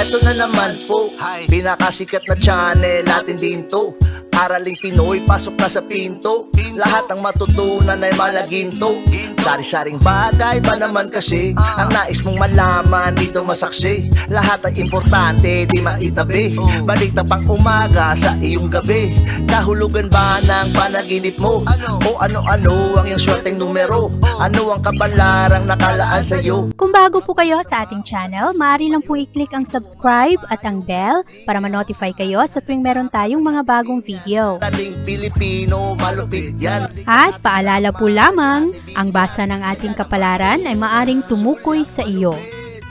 Eto na naman po, pinakasikat na channel natin din to. Araling Pinoy, pasok na sa pinto. Lahat ng matutunan ay malaginto. Sari-saring bagay ba naman kasi ang nais mong malaman dito masaksi. Lahat ay importante, di maitabi. Balik na pang umaga sa iyong gabi. Kahulugan ba ng panaginip mo? O ano-ano ang iyong swerteng numero? Ano ang kabalarang nakalaan sa'yo? Kung bago po kayo sa ating channel, maaari lang po i-click ang subscribe at ang bell para ma-notify kayo sa tuwing meron tayong mga bagong video. Tating Pilipino, malupit yan. At paalala po lamang, ang basa ng ating kapalaran ay maaring tumukoy sa iyo.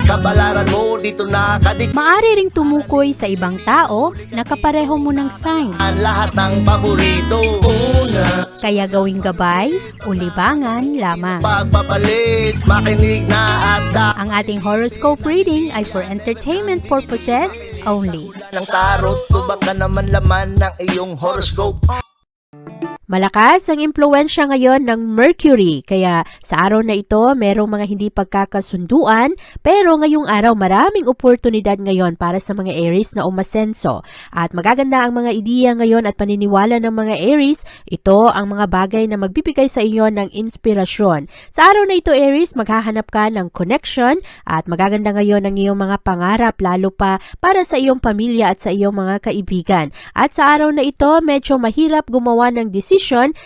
Kabalaran mo dito nakadik. Maaari ring tumukoy sa ibang tao na kapareho mo ng sign. Ang lahat ng paborito. Una, Kaya gawing gabay o libangan lamang. pagpapalit, makinig na at Ang ating horoscope reading ay for entertainment purposes only. ng tarot. Tubak ka naman laman ng iyong horoscope. Malakas ang impluensya ngayon ng Mercury, kaya sa araw na ito merong mga hindi pagkakasunduan, pero ngayong araw maraming oportunidad ngayon para sa mga Aries na umasenso. At magaganda ang mga ideya ngayon at paniniwala ng mga Aries, ito ang mga bagay na magbibigay sa inyo ng inspirasyon. Sa araw na ito Aries, maghahanap ka ng connection at magaganda ngayon ang iyong mga pangarap lalo pa para sa iyong pamilya at sa iyong mga kaibigan. At sa araw na ito, medyo mahirap gumawa ng decision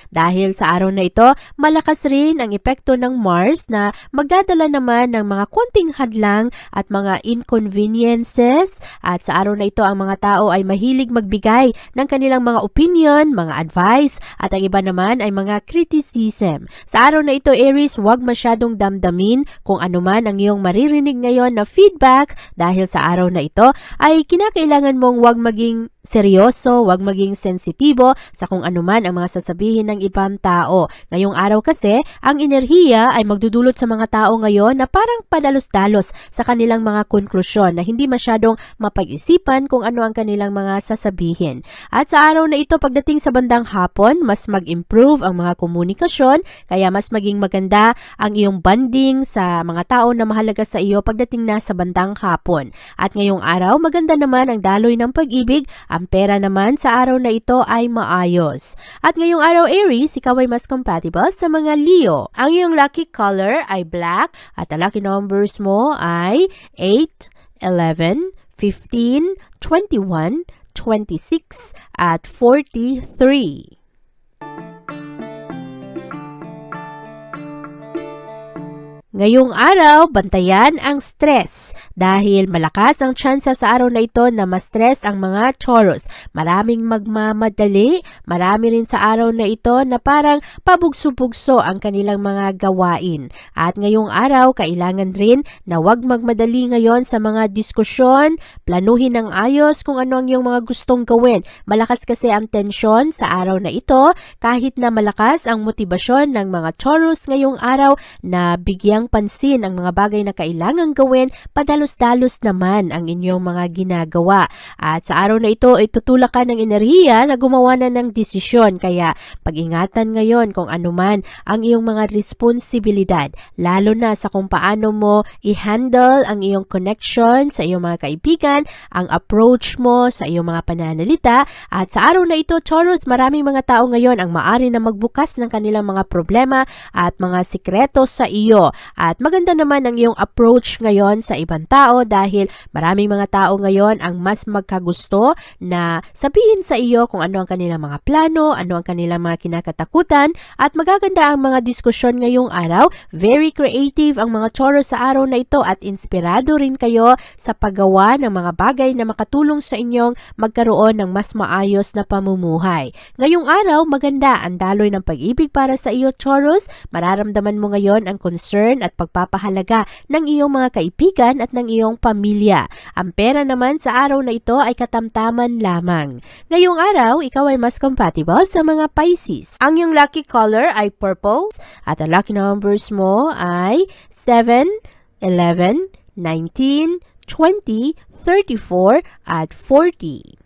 dahil sa araw na ito, malakas rin ang epekto ng Mars na magdadala naman ng mga konting hadlang at mga inconveniences. At sa araw na ito, ang mga tao ay mahilig magbigay ng kanilang mga opinion, mga advice, at ang iba naman ay mga criticism. Sa araw na ito, Aries, huwag masyadong damdamin kung ano man ang iyong maririnig ngayon na feedback dahil sa araw na ito ay kinakailangan mong huwag maging seryoso, huwag maging sensitibo sa kung ano man ang mga sasabihin ng ibang tao. Ngayong araw kasi, ang enerhiya ay magdudulot sa mga tao ngayon na parang padalos-dalos sa kanilang mga konklusyon na hindi masyadong mapag-isipan kung ano ang kanilang mga sasabihin. At sa araw na ito, pagdating sa bandang hapon, mas mag-improve ang mga komunikasyon, kaya mas maging maganda ang iyong bonding sa mga tao na mahalaga sa iyo pagdating na sa bandang hapon. At ngayong araw, maganda naman ang daloy ng pag-ibig. Ang pera naman sa araw na ito ay maayos. At ngayong araw Aries, ikaw ay mas compatible sa mga Leo. Ang iyong lucky color ay black at ang lucky numbers mo ay 8, 11, 15, 21, 26 at 43. Ngayong araw, bantayan ang stress dahil malakas ang tsansa sa araw na ito na ma-stress ang mga Taurus. Maraming magmamadali, marami rin sa araw na ito na parang pabugso-bugso ang kanilang mga gawain. At ngayong araw, kailangan rin na huwag magmadali ngayon sa mga diskusyon, planuhin ng ayos kung ano ang iyong mga gustong gawin. Malakas kasi ang tensyon sa araw na ito kahit na malakas ang motibasyon ng mga Taurus ngayong araw na bigyang pansin ang mga bagay na kailangang gawin, padalos-dalos naman ang inyong mga ginagawa. At sa araw na ito, itutulak ka ng enerhiya na gumawa na ng desisyon. Kaya pag-ingatan ngayon kung ano man ang iyong mga responsibilidad, lalo na sa kung paano mo i-handle ang iyong connection sa iyong mga kaibigan, ang approach mo sa iyong mga pananalita. At sa araw na ito, Taurus, maraming mga tao ngayon ang maari na magbukas ng kanilang mga problema at mga sikreto sa iyo. At maganda naman ang iyong approach ngayon sa ibang tao dahil maraming mga tao ngayon ang mas magkagusto na sabihin sa iyo kung ano ang kanilang mga plano, ano ang kanilang mga kinakatakutan, at magaganda ang mga diskusyon ngayong araw. Very creative ang mga Taurus sa araw na ito at inspirado rin kayo sa paggawa ng mga bagay na makatulong sa inyong magkaroon ng mas maayos na pamumuhay. Ngayong araw, maganda ang daloy ng pag-ibig para sa iyo, Taurus. Mararamdaman mo ngayon ang concern at pagpapahalaga ng iyong mga kaibigan at ng iyong pamilya. Ang pera naman sa araw na ito ay katamtaman lamang. Ngayong araw, ikaw ay mas compatible sa mga Pisces. Ang iyong lucky color ay purple at ang lucky numbers mo ay 7, 11, 19, 20, 34 at 40.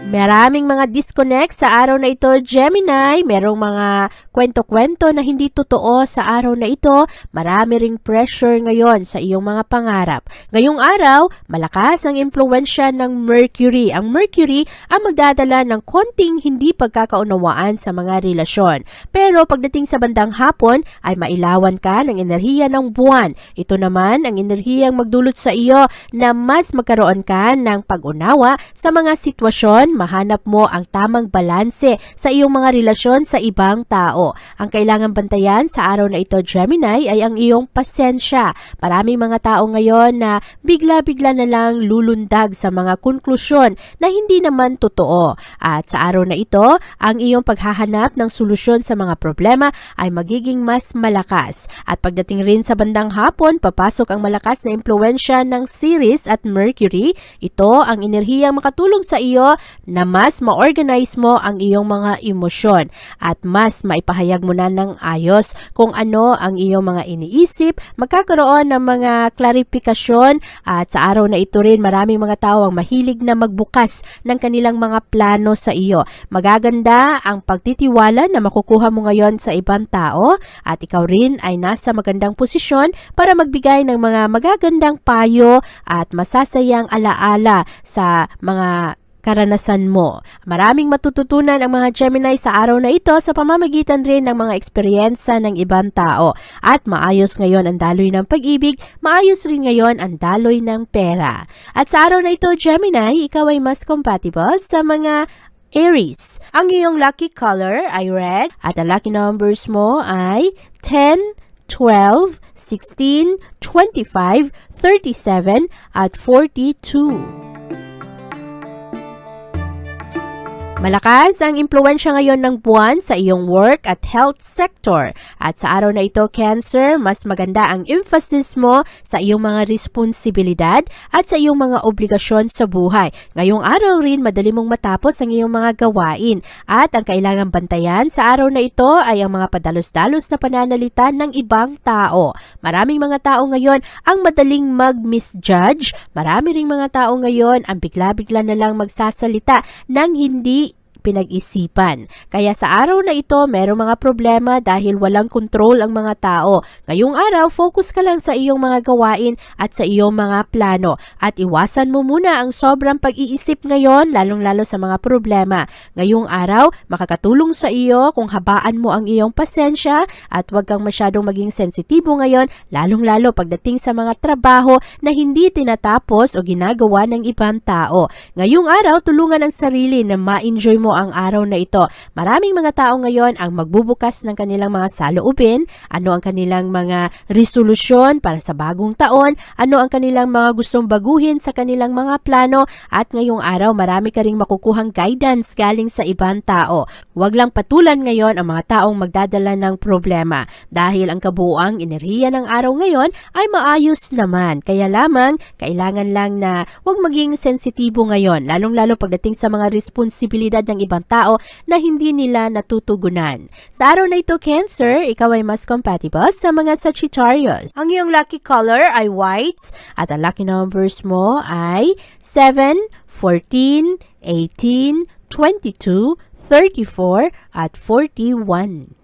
Maraming mga disconnect sa araw na ito, Gemini. Merong mga kwento-kwento na hindi totoo sa araw na ito. Marami ring pressure ngayon sa iyong mga pangarap. Ngayong araw, malakas ang impluwensya ng Mercury. Ang Mercury ang magdadala ng konting hindi pagkakaunawaan sa mga relasyon. Pero pagdating sa bandang hapon, ay mailawan ka ng enerhiya ng buwan. Ito naman ang enerhiyang magdulot sa iyo na mas magkaroon ka ng pag-unawa sa mga sitwasyon. Mahanap mo ang tamang balanse sa iyong mga relasyon sa ibang tao. Ang kailangan bantayan sa araw na ito, Gemini, ay ang iyong pasensya. Maraming mga tao ngayon na bigla-bigla na lang lulundag sa mga konklusyon na hindi naman totoo. At sa araw na ito, ang iyong paghahanap ng solusyon sa mga problema ay magiging mas malakas. At pagdating rin sa bandang hapon, papasok ang malakas na impluwensya ng Ceres at Mercury. Ito ang enerhiyang makatulong sa iyo na mas ma-organize mo ang iyong mga emosyon at mas maipahayag mo na ng ayos kung ano ang iyong mga iniisip, magkakaroon ng mga klarifikasyon at sa araw na ito rin maraming mga tao ang mahilig na magbukas ng kanilang mga plano sa iyo. Magaganda ang pagtitiwala na makukuha mo ngayon sa ibang tao at ikaw rin ay nasa magandang posisyon para magbigay ng mga magagandang payo at masasayang alaala sa mga karanasan mo. Maraming matututunan ang mga Gemini sa araw na ito sa pamamagitan rin ng mga eksperyensa ng ibang tao. At maayos ngayon ang daloy ng pag-ibig, maayos rin ngayon ang daloy ng pera. At sa araw na ito, Gemini, ikaw ay mas compatible sa mga Aries. Ang iyong lucky color ay red at ang lucky numbers mo ay 10, 12, 16, 25, 37 at 42. Malakas ang impluwensya ngayon ng buwan sa iyong work at health sector. At sa araw na ito, Cancer, mas maganda ang emphasis mo sa iyong mga responsibilidad at sa iyong mga obligasyon sa buhay. Ngayong araw rin, madali mong matapos ang iyong mga gawain. At ang kailangang bantayan sa araw na ito ay ang mga padalos-dalos na pananalita ng ibang tao. Maraming mga tao ngayon ang madaling mag-misjudge. Marami ring mga tao ngayon ang bigla-bigla na lang magsasalita ng hindi pinag-isipan. Kaya sa araw na ito, merong mga problema dahil walang kontrol ang mga tao. Ngayong araw, focus ka lang sa iyong mga gawain at sa iyong mga plano. At iwasan mo muna ang sobrang pag-iisip ngayon, lalong-lalo sa mga problema. Ngayong araw, makakatulong sa iyo kung habaan mo ang iyong pasensya at huwag kang masyadong maging sensitibo ngayon, lalong-lalo pagdating sa mga trabaho na hindi tinatapos o ginagawa ng ibang tao. Ngayong araw, tulungan ang sarili na ma-enjoy mo ang araw na ito. Maraming mga tao ngayon ang magbubukas ng kanilang mga saloobin, ano ang kanilang mga resolusyon para sa bagong taon, ano ang kanilang mga gustong baguhin sa kanilang mga plano at ngayong araw marami ka ring makukuhang guidance galing sa ibang tao. Huwag lang patulan ngayon ang mga taong magdadala ng problema dahil ang kabuuang enerhiya ng araw ngayon ay maayos naman. Kaya lamang, kailangan lang na huwag maging sensitibo ngayon, lalong-lalo pagdating sa mga responsibilidad ng ibang tao na hindi nila natutugunan. Sa araw na ito, Cancer, ikaw ay mas compatible sa mga Sagittarius. Ang iyong lucky color ay white at ang lucky numbers mo ay 7, 14, 18, 22, 34 at 41.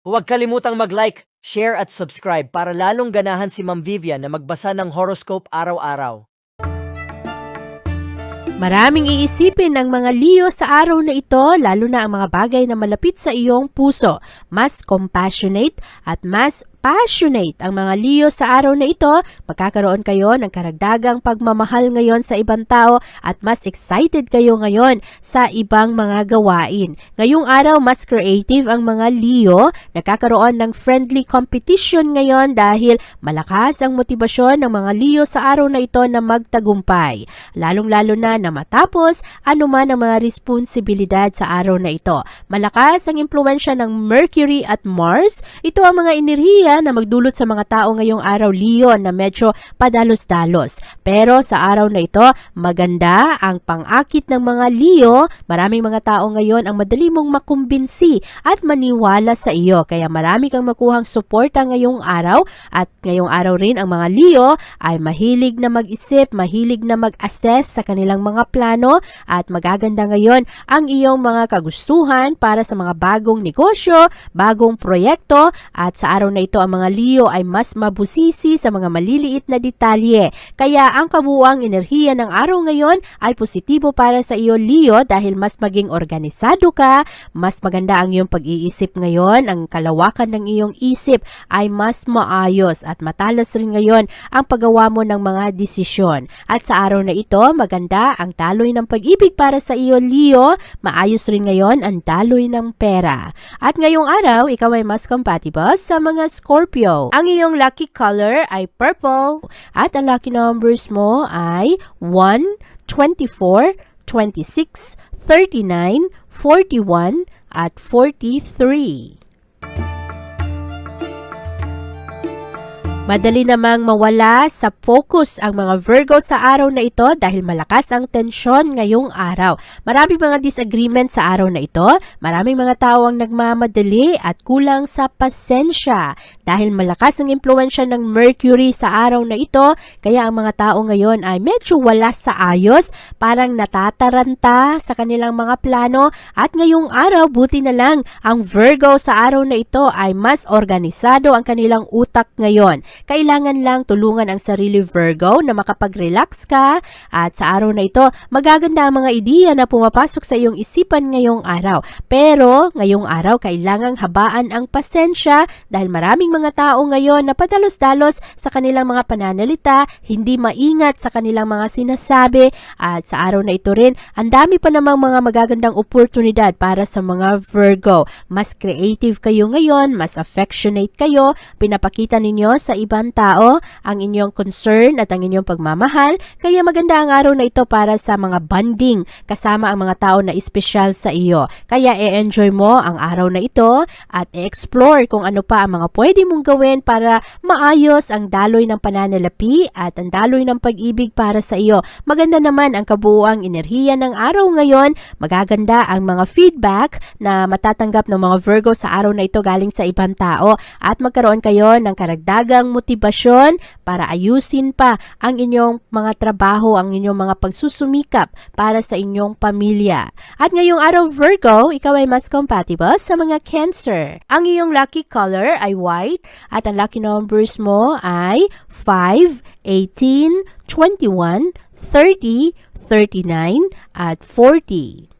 Huwag kalimutang mag-like, share at subscribe para lalong ganahan si Ma'am Vivian na magbasa ng horoscope araw-araw. Maraming iisipin ng mga Leo sa araw na ito, lalo na ang mga bagay na malapit sa iyong puso. Mas compassionate at mas passionate ang mga Leo sa araw na ito. Magkakaroon kayo ng karagdagang pagmamahal ngayon sa ibang tao at mas excited kayo ngayon sa ibang mga gawain. Ngayong araw, mas creative ang mga Leo. Nakakaroon ng friendly competition ngayon dahil malakas ang motibasyon ng mga Leo sa araw na ito na magtagumpay. Lalong-lalo na matapos anuman ang mga responsibilidad sa araw na ito. Malakas ang impluwensya ng Mercury at Mars. Ito ang mga enerhiya enerhiya na magdulot sa mga tao ngayong araw, Leo, na medyo padalos-dalos. Pero sa araw na ito, maganda ang pang-akit ng mga Leo. Maraming mga tao ngayon ang madali mong makumbinsi at maniwala sa iyo. Kaya marami kang makuhang suporta ngayong araw. At ngayong araw rin ang mga Leo ay mahilig na mag-isip, mahilig na mag-assess sa kanilang mga plano at magaganda ngayon ang iyong mga kagustuhan para sa mga bagong negosyo, bagong proyekto at sa araw na ito ang mga Leo ay mas mabusisi sa mga maliliit na detalye. Kaya ang kabuuang enerhiya ng araw ngayon ay positibo para sa iyo, Leo, dahil mas maging organisado ka, mas maganda ang iyong pag-iisip ngayon, ang kalawakan ng iyong isip ay mas maayos at matalas rin ngayon ang paggawa mo ng mga desisyon. At sa araw na ito, maganda ang daloy ng pag-ibig para sa iyo, Leo. Maayos rin ngayon ang daloy ng pera. At ngayong araw, ikaw ay mas compatible sa mga Scorpio. Ang iyong lucky color ay purple at ang lucky numbers mo ay 1, 24, 26, 39, 41 at 43. Madali namang mawala sa focus ang mga Virgo sa araw na ito dahil malakas ang tensyon ngayong araw. Maraming mga disagreement sa araw na ito, maraming mga tao ang nagmamadali at kulang sa pasensya. Dahil malakas ang impluensya ng Mercury sa araw na ito, kaya ang mga tao ngayon ay medyo wala sa ayos, parang natataranta sa kanilang mga plano at ngayong araw buti na lang ang Virgo sa araw na ito ay mas organisado ang kanilang utak ngayon. Kailangan lang tulungan ang sarili, Virgo, na makapag-relax ka at sa araw na ito, magaganda ang mga ideya na pumapasok sa iyong isipan ngayong araw. Pero ngayong araw, kailangang habaan ang pasensya dahil maraming mga tao ngayon na padalos-dalos sa kanilang mga pananalita, hindi maingat sa kanilang mga sinasabi at sa araw na ito rin, ang dami pa namang mga magagandang oportunidad para sa mga Virgo. Mas creative kayo ngayon, mas affectionate kayo, pinapakita ninyo sa ibang tao ang inyong concern at ang inyong pagmamahal, kaya maganda ang araw na ito para sa mga bonding kasama ang mga tao na espesyal sa iyo. Kaya i-enjoy mo ang araw na ito at i-explore kung ano pa ang mga pwede mong gawin para maayos ang daloy ng pananalapi at ang daloy ng pag-ibig para sa iyo. Maganda naman ang kabuuang enerhiya ng araw ngayon, magaganda ang mga feedback na matatanggap ng mga Virgo sa araw na ito galing sa ibang tao at magkaroon kayo ng karagdagang motibasyon para ayusin pa ang inyong mga trabaho, ang inyong mga pagsusumikap para sa inyong pamilya. At ngayong araw, Virgo, ikaw ay mas compatible sa mga Cancer. Ang iyong lucky color ay white at ang lucky numbers mo ay 5, 18, 21, 30, 39 at 40.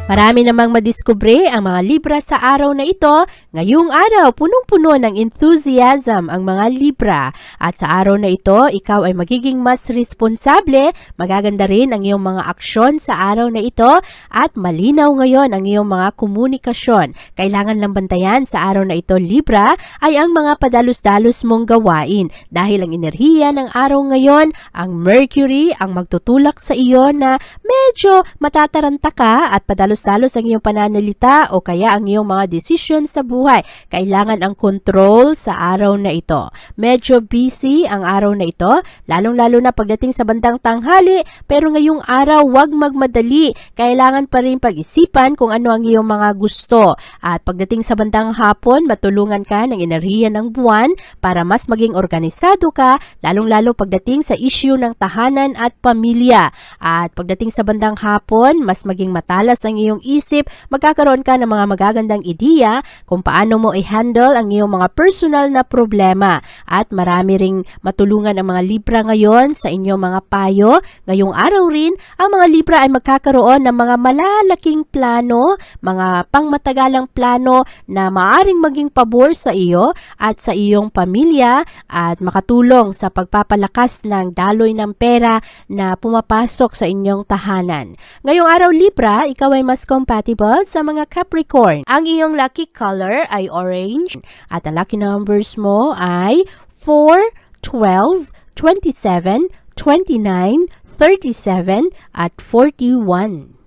Marami namang madiskubre ang mga Libra sa araw na ito. Ngayong araw, punong-puno ng enthusiasm ang mga Libra. At sa araw na ito, ikaw ay magiging mas responsable, magaganda rin ang iyong mga aksyon sa araw na ito, at malinaw ngayon ang iyong mga komunikasyon. Kailangan lang bantayan sa araw na ito, Libra, ay ang mga padalos-dalos mong gawain. Dahil ang enerhiya ng araw ngayon, ang Mercury, ang magtutulak sa iyo na medyo matataranta ka at padalos ang iyong pananalita o kaya ang iyong mga desisyon sa buhay. Kailangan ang control sa araw na ito. Medyo busy ang araw na ito, lalong-lalo na pagdating sa bandang tanghali, pero ngayong araw huwag magmadali. Kailangan pa rin pag-isipan kung ano ang iyong mga gusto. At pagdating sa bandang hapon, matulungan ka ng enerhiya ng buwan para mas maging organisado ka, lalong-lalo pagdating sa issue ng tahanan at pamilya. At pagdating sa bandang hapon, mas maging matalas ang iyong isip, magkakaroon ka ng mga magagandang ideya kung paano mo i-handle ang iyong mga personal na problema. At marami ring matulungan ang mga Libra ngayon sa inyong mga payo. Ngayong araw rin, ang mga Libra ay magkakaroon ng mga malalaking plano, mga pangmatagalang plano na maaring maging pabor sa iyo at sa iyong pamilya at makatulong sa pagpapalakas ng daloy ng pera na pumapasok sa inyong tahanan. Ngayong araw, Libra, ikaw ay mas compatible sa mga Capricorn. Ang iyong lucky color ay orange at ang lucky numbers mo ay 4, 12, 27, 29, 37 at 41.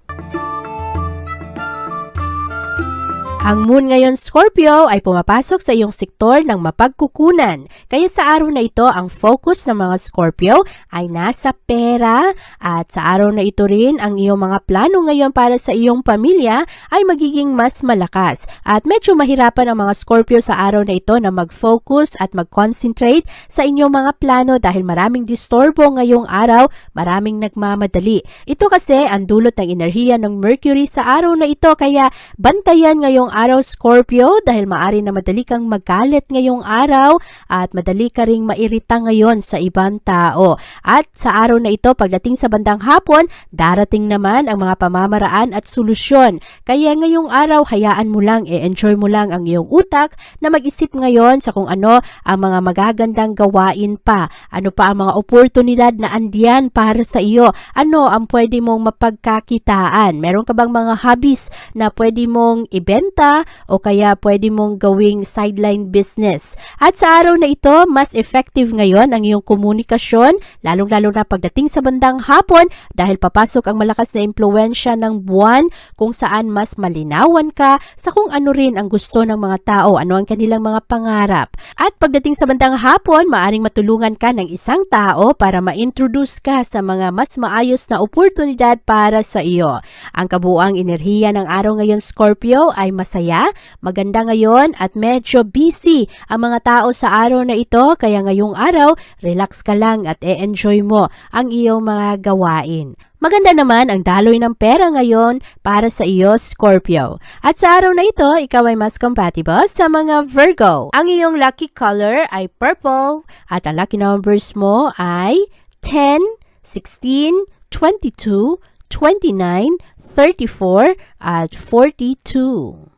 Ang moon ngayon Scorpio ay pumapasok sa iyong sektor ng mapagkukunan. Kaya sa araw na ito, ang focus ng mga Scorpio ay nasa pera at sa araw na ito rin, ang iyong mga plano ngayon para sa iyong pamilya ay magiging mas malakas. At medyo mahirapan ang mga Scorpio sa araw na ito na mag-focus at mag-concentrate sa inyong mga plano dahil maraming disturbo ngayong araw, maraming nagmamadali. Ito kasi ang dulot ng enerhiya ng Mercury sa araw na ito kaya bantayan ngayong araw Scorpio dahil maari na madali kang magalit ngayong araw at madali ka ring mairita ngayon sa ibang tao. At sa araw na ito, pagdating sa bandang hapon, darating naman ang mga pamamaraan at solusyon. Kaya ngayong araw, hayaan mo lang, enjoy mo lang ang iyong utak na mag-isip ngayon sa kung ano ang mga magagandang gawain pa. Ano pa ang mga oportunidad na andiyan para sa iyo? Ano ang pwede mong mapagkakitaan? Meron ka bang mga hobbies na pwede mong ibenta o kaya pwede mong gawing sideline business? At sa araw na ito, mas effective ngayon ang iyong komunikasyon, lalong-lalo na pagdating sa bandang hapon dahil papasok ang malakas na impluensya ng buwan kung saan mas malinawan ka sa kung ano rin ang gusto ng mga tao, ano ang kanilang mga pangarap. At pagdating sa bandang hapon, maaring matulungan ka ng isang tao para ma-introduce ka sa mga mas maayos na oportunidad para sa iyo. Ang kabuuang enerhiya ng araw ngayon Scorpio ay masaya, maganda ngayon at medyo busy ang mga tao sa araw na ito kaya ngayong araw, relax ka lang at e-enjoy mo ang iyong mga gawain. Maganda naman ang daloy ng pera ngayon para sa iyo, Scorpio. At sa araw na ito, ikaw ay mas compatible sa mga Virgo. Ang iyong lucky color ay purple at ang lucky numbers mo ay 10, 16, 22, 29, 34 at 42.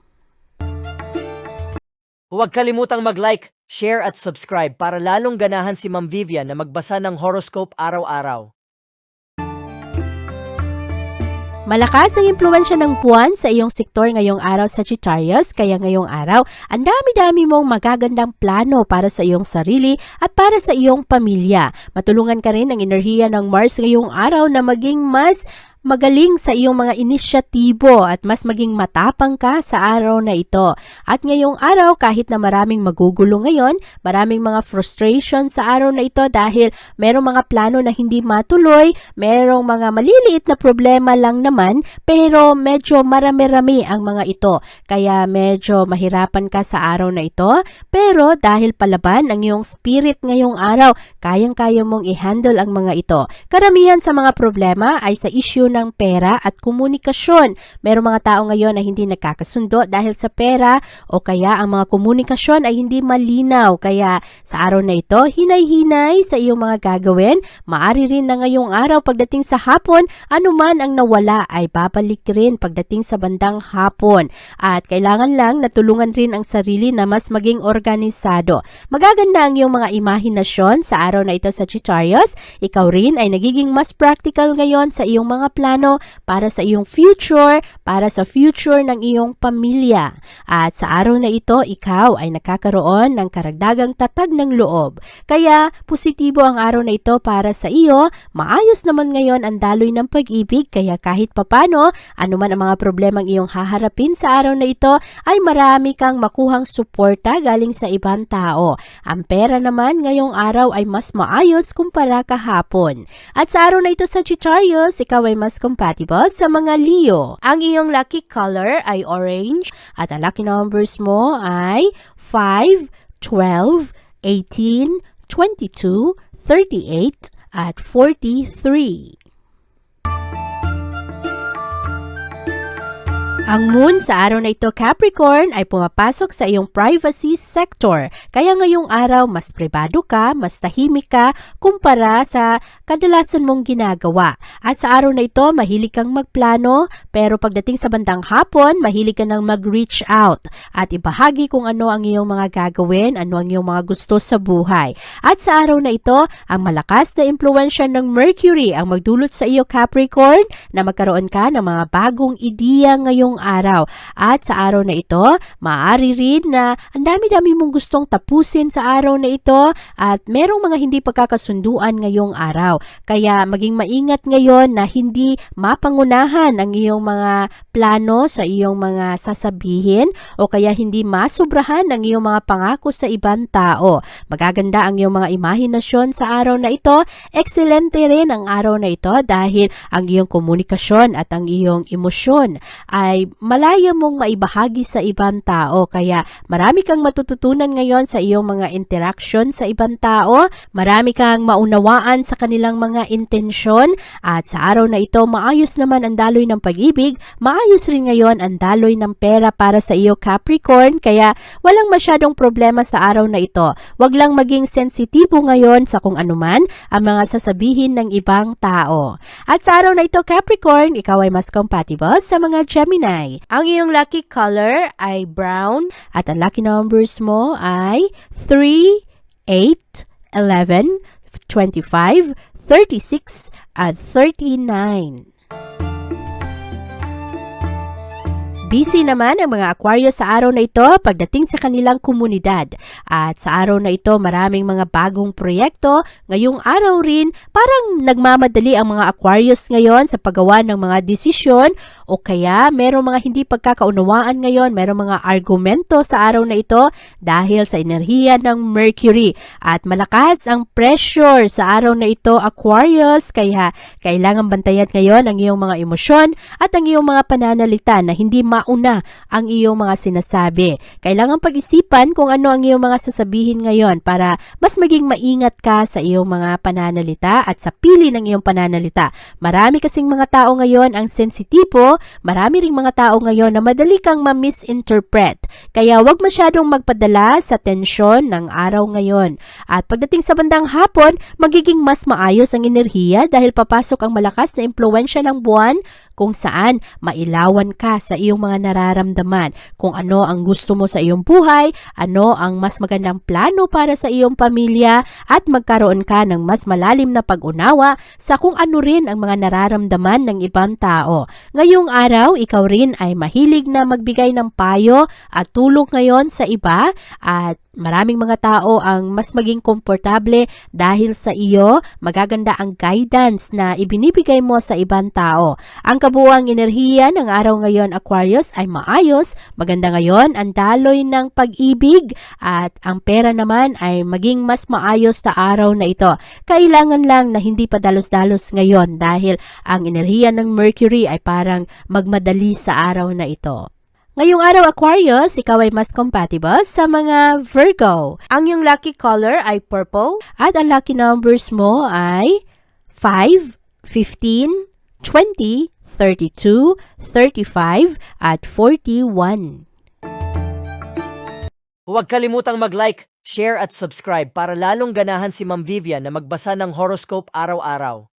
Huwag kalimutang mag-like, share at subscribe para lalong ganahan si Ma'am Vivian na magbasa ng horoscope araw-araw. Malakas ang impluensya ng buwan sa iyong sektor ngayong araw Sagittarius, kaya ngayong araw, ang dami-dami mong magagandang plano para sa iyong sarili at para sa iyong pamilya. Matulungan ka rin ng enerhiya ng Mars ngayong araw na maging mas magaling sa iyong mga inisyatibo at mas maging matapang ka sa araw na ito. At ngayong araw, kahit na maraming magugulo ngayon, maraming mga frustration sa araw na ito dahil merong mga plano na hindi matuloy, merong mga maliliit na problema lang naman, pero medyo marami-rami ang mga ito. Kaya medyo mahirapan ka sa araw na ito, pero dahil palaban ang iyong spirit ngayong araw, kayang-kaya mong i-handle ang mga ito. Karamihan sa mga problema ay sa issue ng pera at komunikasyon. Merong mga tao ngayon na hindi nagkakasundo dahil sa pera o kaya ang mga komunikasyon ay hindi malinaw. Kaya sa araw na ito, hinay-hinay sa iyong mga gagawin. Maari rin na ngayong araw pagdating sa hapon, anuman ang nawala ay babalik rin pagdating sa bandang hapon. At kailangan lang natulungan rin ang sarili na mas maging organisado. Magaganda ang iyong mga imahinasyon sa araw na ito Sagittarius. Ikaw rin ay nagiging mas practical ngayon sa iyong mga plano para sa iyong future, para sa future ng iyong pamilya. At sa araw na ito, ikaw ay nakakaroon ng karagdagang tatag ng loob. Kaya positibo ang araw na ito para sa iyo. Maayos naman ngayon ang daloy ng pag-ibig kaya kahit papano, anuman ang mga problemang iyong haharapin sa araw na ito, ay marami kang makuhang suporta galing sa ibang tao. Ang pera naman ngayong araw ay mas maayos kumpara kahapon. At sa araw na ito Sagittarius, ikaw ay mas compatible sa mga Leo. Ang iyong lucky color ay orange at ang lucky numbers mo ay 5, 12, 18, 22, 38 at 43. Ang moon sa araw na ito Capricorn ay pumapasok sa iyong privacy sector. Kaya ngayong araw mas pribado ka, mas tahimik ka kumpara sa kadalasan mong ginagawa. At sa araw na ito mahilig kang magplano pero pagdating sa bandang hapon mahilig ka nang mag-reach out at ibahagi kung ano ang iyong mga gagawin, ano ang iyong mga gusto sa buhay. At sa araw na ito ang malakas na impluensya ng Mercury ang magdulot sa iyo Capricorn na magkaroon ka ng mga bagong ideya ngayong araw. At sa araw na ito, maaari rin na ang dami-dami mong gustong tapusin sa araw na ito at merong mga hindi pagkakasunduan ngayong araw. Kaya maging maingat ngayon na hindi mapangunahan ang iyong mga plano sa iyong mga sasabihin o kaya hindi masobrahan ang iyong mga pangako sa ibang tao. Magaganda ang iyong mga imahinasyon sa araw na ito. Excelente rin ang araw na ito dahil ang iyong komunikasyon at ang iyong emosyon ay malaya mong maibahagi sa ibang tao. Kaya marami kang matututunan ngayon sa iyong mga interaction sa ibang tao. Marami kang maunawaan sa kanilang mga intensyon at sa araw na ito maayos naman ang daloy ng pag-ibig. Maayos rin ngayon ang daloy ng pera para sa iyo Capricorn. Kaya walang masyadong problema sa araw na ito. Huwag lang maging sensitibo ngayon sa kung anuman ang mga sasabihin ng ibang tao. At sa araw na ito, Capricorn, ikaw ay mas compatible sa mga Gemini. Ang iyong lucky color ay brown at ang lucky numbers mo ay 3, 8, 11, 25, 36, at 39. Busy naman ang mga Aquarius sa araw na ito pagdating sa kanilang komunidad. At sa araw na ito maraming mga bagong proyekto. Ngayong araw rin parang nagmamadali ang mga Aquarius ngayon sa paggawa ng mga desisyon o kaya merong mga hindi pagkakaunawaan ngayon, merong mga argumento sa araw na ito dahil sa enerhiya ng Mercury. At malakas ang pressure sa araw na ito Aquarius kaya kailangan bantayan ngayon ang iyong mga emosyon at ang iyong mga pananalita na hindi mauna ang iyong mga sinasabi. Kailangan pag-isipan kung ano ang iyong mga sasabihin ngayon para mas maging maingat ka sa iyong mga pananalita at sa pili ng iyong pananalita. Marami kasing mga tao ngayon ang sensitibo, marami ring mga tao ngayon na madali kang ma-misinterpret. Kaya huwag masyadong magpadala sa tensyon ng araw ngayon. At pagdating sa bandang hapon, magiging mas maayos ang enerhiya dahil papasok ang malakas na impluwensya ng buwan kung saan mailawan ka sa iyong mga nararamdaman, kung ano ang gusto mo sa iyong buhay, ano ang mas magandang plano para sa iyong pamilya at magkaroon ka ng mas malalim na pag-unawa sa kung ano rin ang mga nararamdaman ng ibang tao. Ngayong araw, ikaw rin ay mahilig na magbigay ng payo at tulong ngayon sa iba at maraming mga tao ang mas maging komportable dahil sa iyo, magaganda ang guidance na ibinibigay mo sa ibang tao. Ang kabuuang enerhiya ng araw ngayon Aquarius ay maayos, maganda ngayon ang daloy ng pag-ibig at ang pera naman ay maging mas maayos sa araw na ito. Kailangan lang na hindi pa dalos-dalos ngayon dahil ang enerhiya ng Mercury ay parang magmadali sa araw na ito. Ngayong araw Aquarius, ikaw ay mas compatible sa mga Virgo. Ang iyong lucky color ay purple at ang lucky numbers mo ay 5, 15, 20, 32, 35, at 41. Huwag kalimutang mag-like, share at subscribe para lalong ganahan si Ma'am Vivian na magbasa ng horoscope araw-araw.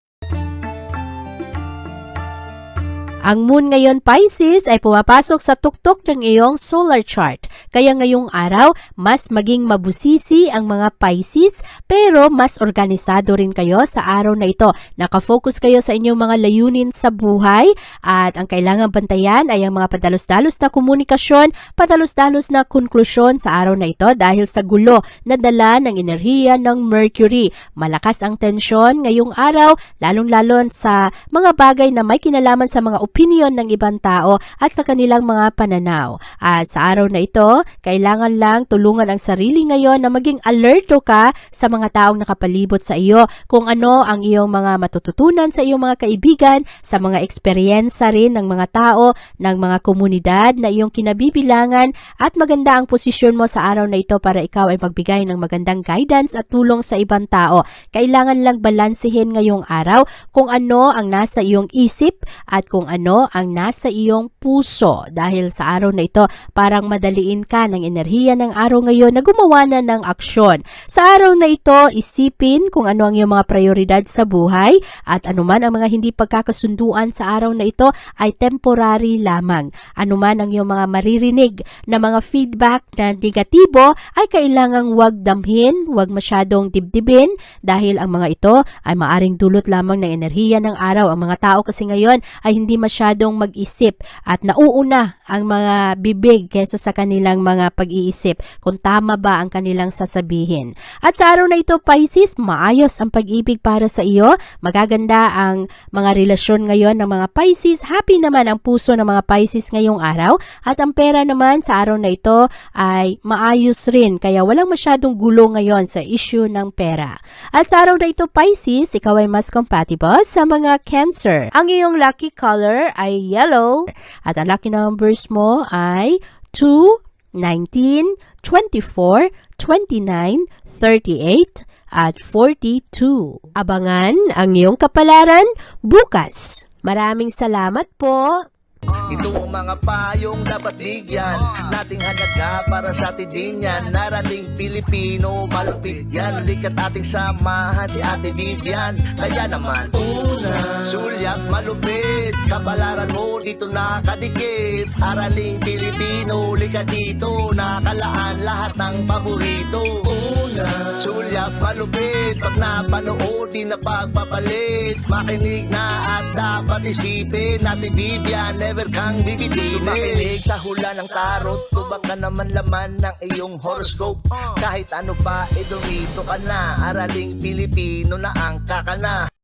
Ang moon ngayon Pisces ay pumapasok sa tuktok ng iyong solar chart. Kaya ngayong araw, mas maging mabusisi ang mga Pisces pero mas organisado rin kayo sa araw na ito. Nakafocus kayo sa inyong mga layunin sa buhay at ang kailangan bantayan ay ang mga padalos-dalos na komunikasyon, padalos-dalos na konklusyon sa araw na ito dahil sa gulo na dala ng enerhiya ng Mercury. Malakas ang tensyon ngayong araw, lalong-lalo sa mga bagay na may kinalaman sa mga opinion ng ibang tao at sa kanilang mga pananaw. At sa araw na ito, kailangan lang tulungan ang sarili ngayon na maging alerto ka sa mga taong nakapalibot sa iyo, kung ano ang iyong mga matututunan sa iyong mga kaibigan, sa mga eksperyensa rin ng mga tao, ng mga komunidad na iyong kinabibilangan at maganda ang posisyon mo sa araw na ito para ikaw ay magbigay ng magandang guidance at tulong sa ibang tao. Kailangan lang balansehin ngayong araw kung ano ang nasa iyong isip at kung ano ang nasa iyong puso dahil sa araw na ito parang madaliin ka ng enerhiya ng araw ngayon na gumawa na ng aksyon. Sa araw na ito, isipin kung ano ang iyong mga prioridad sa buhay at anuman ang mga hindi pagkakasunduan sa araw na ito ay temporary lamang. Anuman ang iyong mga maririnig na mga feedback na negatibo ay kailangang wag damhin, wag masyadong dibdibin dahil ang mga ito ay maaring dulot lamang ng enerhiya ng araw. Ang mga tao kasi ngayon ay hindi masyadong mag-isip at nauuna ang mga bibig kaysa sa kanilang mga pag-iisip kung tama ba ang kanilang sasabihin. At sa araw na ito, Pisces, maayos ang pag-ibig para sa iyo. Magaganda ang mga relasyon ngayon ng mga Pisces. Happy naman ang puso ng mga Pisces ngayong araw. At ang pera naman sa araw na ito ay maayos rin. Kaya walang masyadong gulo ngayon sa issue ng pera. At sa araw na ito, Pisces, ikaw ay mas compatible sa mga Cancer. Ang iyong lucky color ay yellow at ang lucky numbers mo ay 2, 19, 24, 29, 38 at 42. Abangan ang iyong kapalaran bukas. Maraming salamat po. Ito ang mga payong dapat bigyan nating halaga para sa atin din yan. Narating Pilipino, malupit yan. Likat ating samahan si Ate Vivian. Kaya naman, una, sulyap malupit. Kapalaran mo dito nakadikit. Araling Pilipino, likat dito. Nakalaan lahat ng paborito. Una, sulyap malupit. Pag napanood, di na pagpapalit. Makinig na at dapat isipin. Ate Vivian, never kang bibitinin. Makinig sa hula ng tarot. Tubak ka naman laman ng iyong horoscope. Kahit ano pa, dumito ka na. Araling Pilipino na ang kakana.